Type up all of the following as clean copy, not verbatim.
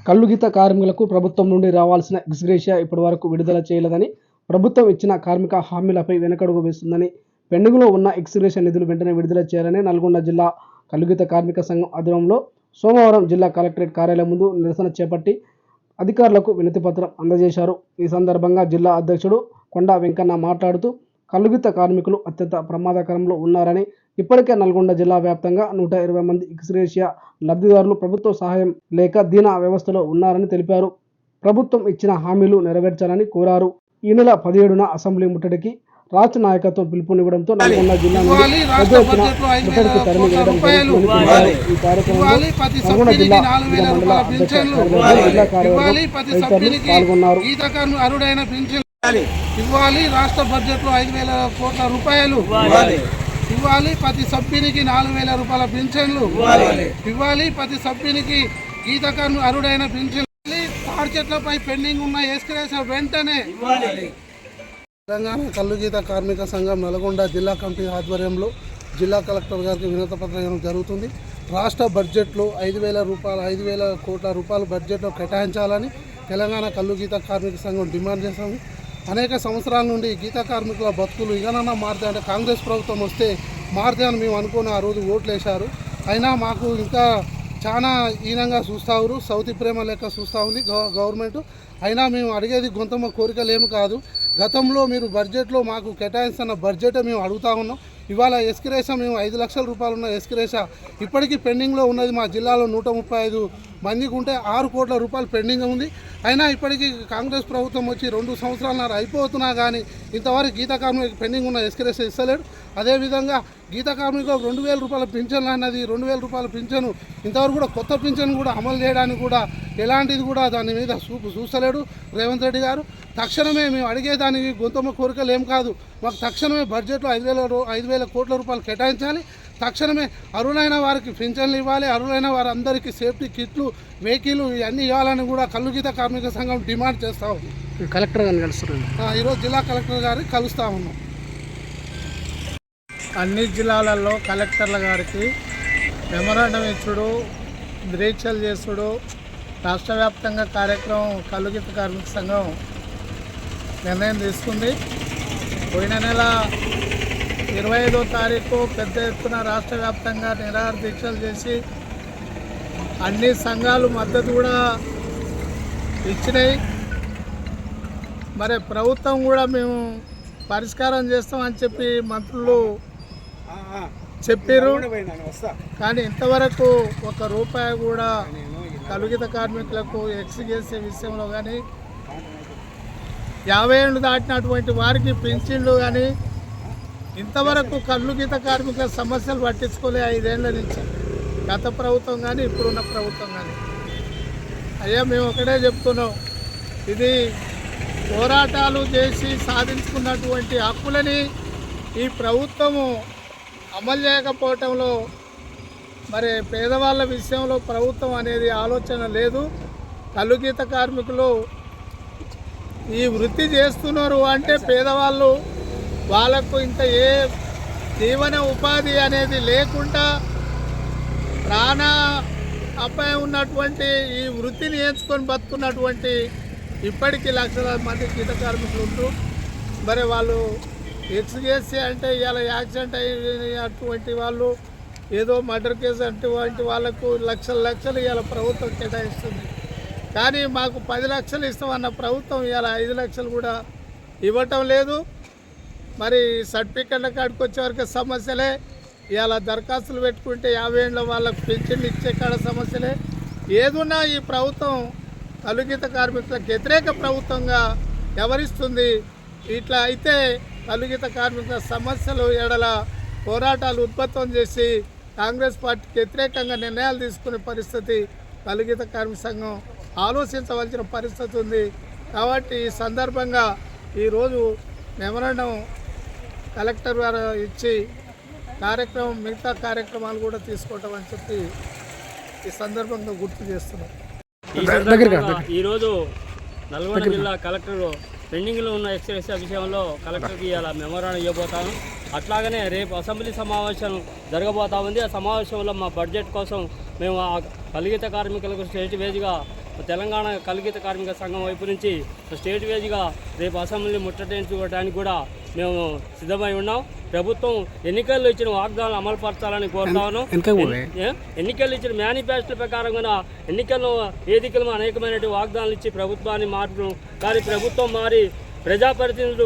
కల్లుగీత కార్మికులకు ప్రభుత్వం నుండి రావాల్సిన ఎక్స్గ్రేషియా ఇప్పటివరకు విడుదల చేయలేదని, ప్రభుత్వం ఇచ్చిన కార్మిక హామీలపై వెనకడుగు వేస్తుందని, పెండింగ్లో ఉన్న ఎక్స్గ్రేషియా నిధులు వెంటనే విడుదల చేయాలని నల్గొండ జిల్లా కల్లుగీత కార్మిక సంఘం ఆధ్వర్యంలో సోమవారం జిల్లా కలెక్టరేట్ కార్యాలయం ముందు నిరసన చేపట్టి అధికారులకు వినతిపత్రం అందజేశారు. ఈ సందర్భంగా జిల్లా అధ్యక్షుడు కొండా వెంకన్న మాట్లాడుతూ, కల్లుగీత కార్మికులు అత్యంత ప్రమాదకరంలో ఉన్నారని, ఇప్పటికే నల్గొండ జిల్లా వ్యాప్తంగా 120 మంది ఎక్స్గ్రేషియా లబ్ధిదారులు ప్రభుత్వ సహాయం లేక దీన వ్యవస్థలో ఉన్నారని తెలిపారు. ప్రభుత్వం ఇచ్చిన హామీలు నెరవేర్చాలని కోరారు. ఈ నెల 17న అసెంబ్లీ ముట్టడికి రాష్ట్ర నాయకత్వం పిలుపునివ్వడంతో నల్గొండ జిల్లా నుండి పెద్ద ఎత్తున ముట్టడికి తరలి వేయడం జరుగుతుందని తెలిపారు. ఈ కార్యక్రమంలో నల్గొండ జిల్లా మండల అధ్యక్షులు జిల్లా కార్యవర్గం తదితరులు పాల్గొన్నారు. ఇవ్వాలి రాష్ట్ర బడ్జెట్లో 5,000 కోట్ల రూపాయలు ఇవ్వాలి, ప్రతి సభ్యునికి 4,000 రూపాయల పింఛన్లు ఇవ్వాలి, ప్రతి సభ్యునికి గీత కార్మికులు అర్హుడైన పింఛన్లు, తాడి చెట్లపై పెండింగ్ ఉన్న ఎక్స్గ్రేషియా వెంటనే తెలంగాణ కల్లుగీత కార్మిక సంఘం నల్గొండ జిల్లా కమిటీ ఆధ్వర్యంలో జిల్లా కలెక్టర్ గారికి వినతిపత్రం ఇవ్వడం జరుగుతుంది. రాష్ట్ర బడ్జెట్లో 5,000 కోట్ల రూపాయలు బడ్జెట్లో కేటాయించాలని తెలంగాణ కల్లుగీత కార్మిక సంఘం డిమాండ్ చేస్తాము. అనేక సంవత్సరాల నుండి గీత కార్మికుల బతుకులు ఇకనన్నా మారుతాయి అంటే కాంగ్రెస్ ప్రభుత్వం వస్తే మారుతాయని మేము అనుకుని ఆ రోజు ఓట్లు వేశారు. అయినా మాకు ఇంకా చాలా హీనంగా చూస్తారు, సౌతి ప్రేమ లెక్క చూస్తూ ఉంది గవర్నమెంట్. అయినా మేము అడిగేది గొంతమ్మ కోరికలు ఏమి కాదు. గతంలో మీరు బడ్జెట్లో మాకు కేటాయిస్తున్న బడ్జెట్ మేము అడుగుతా ఉన్నాం. ఇవాళ ఎక్స్గ్రేషియా మేము 5 లక్షల రూపాయలు ఉన్న ఎక్స్గ్రేషియా ఇప్పటికీ పెండింగ్లో ఉన్నది. మా జిల్లాలో 135 మందికి ఉంటే 6 కోట్ల రూపాయలు పెండింగ్ ఉంది. అయినా ఇప్పటికీ కాంగ్రెస్ ప్రభుత్వం వచ్చి 2 సంవత్సరాలన్నర అయిపోతున్నా కానీ ఇంతవరకు గీత కార్మికులకు పెండింగ్ ఉన్న ఎక్స్గ్రేషియా ఇస్తలేడు. అదేవిధంగా గీత కార్మికులకు 2,000 రూపాయల పింఛన్ అన్నది 2,000 రూపాయల పింఛను ఇంతవరకు కూడా కొత్త పింఛన్ కూడా అమలు చేయడానికి కూడా ఎలాంటిది కూడా దాని మీద చూస్తలేడు రేవంత్ రెడ్డి గారు. తక్షణమే మేము అడిగేదానికి గొంతమ్మ కోరికలు ఏం కాదు, మాకు తక్షణమే బడ్జెట్లో 5,000 కోట్ల రూపాయలు కేటాయించాలి. తక్షణమే అర్హులైన వారికి పింఛన్లు ఇవ్వాలి, అర్హులైన వారందరికీ సేఫ్టీ కిట్లు, వెహికల్ ఇవన్నీ ఇవ్వాలని కూడా కల్లుగీత కార్మిక సంఘం డిమాండ్ చేస్తూ ఉంది. కలెక్టర్ గారిని కలుస్తున్నాం, ఈరోజు జిల్లా కలెక్టర్ గారికి కలుస్తూ ఉన్నాం. అన్ని జిల్లాలలో కలెక్టర్ల గారికి మెమరాండం ఇచ్చుడు, దీక్షలు చేసుడు, రాష్ట్ర వ్యాప్తంగా కార్యక్రమం కల్లుగీత కార్మిక సంఘం నిర్ణయం తీసుకుంది. పోయిన నెల 25వ తారీఖు పెద్ద ఎత్తున రాష్ట్ర వ్యాప్తంగా నిరాహార దీక్షలు చేసి అన్ని సంఘాలు మద్దతు కూడా ఇచ్చినాయి. మరి ప్రభుత్వం కూడా మేము పరిష్కారం చేస్తామని చెప్పి మంత్రులు చెప్పారు. కానీ ఇంతవరకు ₹1 కూడా కల్లుగీత కార్మికులకు ఎక్స్గ్రేషియా విషయంలో కానీ 50 ఏళ్ళు దాటినటువంటి వారికి పెన్షన్లు కానీ ఇంతవరకు కల్లుగీత కార్మికుల సమస్యలు పట్టించుకోలే 5 ఏళ్ల నుంచి, గత ప్రభుత్వం కానీ ఇప్పుడున్న ప్రభుత్వం కానీ. అయ్యా మేము ఒకటే చెప్తున్నాం, ఇది పోరాటాలు చేసి సాధించుకున్నటువంటి హక్కులని ఈ ప్రభుత్వము అమలు చేయకపోవటంలో మరి పేదవాళ్ళ విషయంలో ప్రభుత్వం అనేది ఆలోచన లేదు. కల్లుగీత కార్మికులు ఈ వృత్తి చేస్తున్నారు అంటే పేదవాళ్ళు వాళ్ళకు ఇంత ఏ జీవన ఉపాధి అనేది లేకుండా ప్రాణ అపాయం ఉన్నటువంటి ఈ వృత్తిని ఎంచుకొని బతుకున్నటువంటి ఇప్పటికీ లక్షలాది మంది గీత కార్మికులు ఉంటారు. మరి వాళ్ళు ఎక్స్గ్రేషియా అంటే ఇలా యాక్సిడెంట్ అయినటువంటి వాళ్ళు, ఏదో మర్డర్ కేసు అటువంటి వాళ్ళకు లక్షలు ఇలా ప్రభుత్వం కేటాయిస్తుంది. కానీ మాకు 10 లక్షలు ఇస్తామన్న ప్రభుత్వం ఇలా 5 లక్షలు కూడా ఇవ్వటం లేదు. మరి సర్టిఫికెట్ల కాడికి వచ్చే వరకు సమస్యలే, ఇలా దరఖాస్తులు పెట్టుకుంటే 50 ఏళ్ళ వాళ్ళకు పెన్షన్లు ఇచ్చే కాడ సమస్యలే. ఏదున్నా ఈ ప్రభుత్వం కల్లుగీత కార్మికులకు వ్యతిరేక ప్రభుత్వంగా వ్యవహరిస్తుంది. ఇట్లా అయితే కల్లుగీత కార్మికుల సమస్యలు ఎడల పోరాటాలు ఉత్పత్తం చేసి కాంగ్రెస్ పార్టీకి వ్యతిరేకంగా నిర్ణయాలు తీసుకునే పరిస్థితి కల్లుగీత కార్మిక సంఘం ఆలోచించవలసిన పరిస్థితి ఉంది. కాబట్టి ఈ సందర్భంగా ఈరోజు మెమరాండం కలెక్టర్ గారు ఇచ్చి మిగతా కార్యక్రమాలు కూడా తీసుకోవటం అని చెప్పి ఈ సందర్భంగా గుర్తు చేస్తున్నాం. ఈరోజు నల్గొండ జిల్లా కలెక్టర్ పెండింగ్లో ఉన్న ఎక్స్గ్రేషియా విషయంలో కలెక్టర్కి ఇలా మెమోరాండం ఇవ్వబోతాను. అట్లాగనే రేపు అసెంబ్లీ సమావేశం జరగబోతా ఉంది. ఆ సమావేశంలో మా బడ్జెట్ కోసం మేము ఆ కల్లుగీత కార్మికులకు స్టేట్ వేదిగా తెలంగాణ కలుగీత కార్మిక సంఘం వైపు నుంచి స్టేట్ వేదిగా రేపు అసెంబ్లీ ముట్టడించుకోవడానికి కూడా మేము సిద్ధమై ఉన్నాం. ప్రభుత్వం ఎన్నికల్లో ఇచ్చిన వాగ్దానాలు అమలుపరచాలని కోరుతా ఉన్నాం. ఎన్నికల్లో ఇచ్చిన మేనిఫెస్టో ప్రకారంగా ఎన్నికల్లో వేదికలు అనేకమైనటువంటి వాగ్దానాలు ఇచ్చి ప్రభుత్వాన్ని మార్పు, కానీ ప్రభుత్వం మారి ప్రజాప్రతినిధులు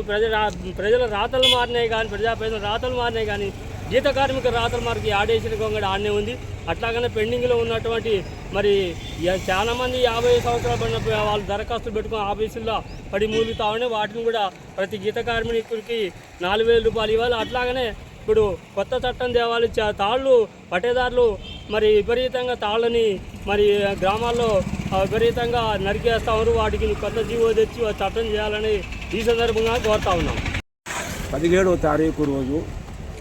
ప్రజల రాతలు మారినాయి కానీ ప్రజాప్రతినిధుల రాతలు మారినాయి కానీ గీత కార్మిక రాతలు మారికి ఆడేసిన కొంగడ ఆడనే ఉంది. అట్లాగనే పెండింగ్లో ఉన్నటువంటి మరి చాలామంది 50 సంవత్సరాలు పడిన వాళ్ళు దరఖాస్తులు పెట్టుకుని ఆఫీసుల్లో పడి మూలుగుతా ఉన్నాయి. వాటిని కూడా ప్రతి గీత కార్మికుడికి 4,000 రూపాయలు ఇవ్వాలి. అట్లాగనే ఇప్పుడు కొత్త చట్టం తేవాలి. తాళ్ళు పట్టేదారులు మరి విపరీతంగా తాళ్ళని మరి గ్రామాల్లో విపరీతంగా నరికేస్తామని వాటికి కొత్త జీవో తెచ్చి చట్టం చేయాలని ఈ సందర్భంగా కోరుతా ఉన్నాం. 17వ తారీఖు రోజు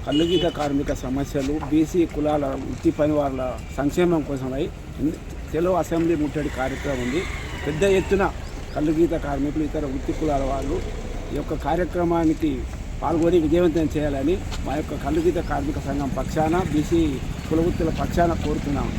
కల్లుగీత కార్మిక సమస్యలు బీసీ కులాల వృత్తి పని వాళ్ళ సంక్షేమం కోసమై తెలుగు అసెంబ్లీ ముట్టడి కార్యక్రమం ఉంది. పెద్ద ఎత్తున కల్లుగీత కార్మికులు ఇతర వృత్తి కులాల వాళ్ళు ఈ యొక్క కార్యక్రమానికి పాల్గొని విజయవంతం చేయాలని మా యొక్క కల్లుగీత కార్మిక సంఘం పక్షాన బీసీ కుల వృత్తుల పక్షాన కోరుతున్నాం.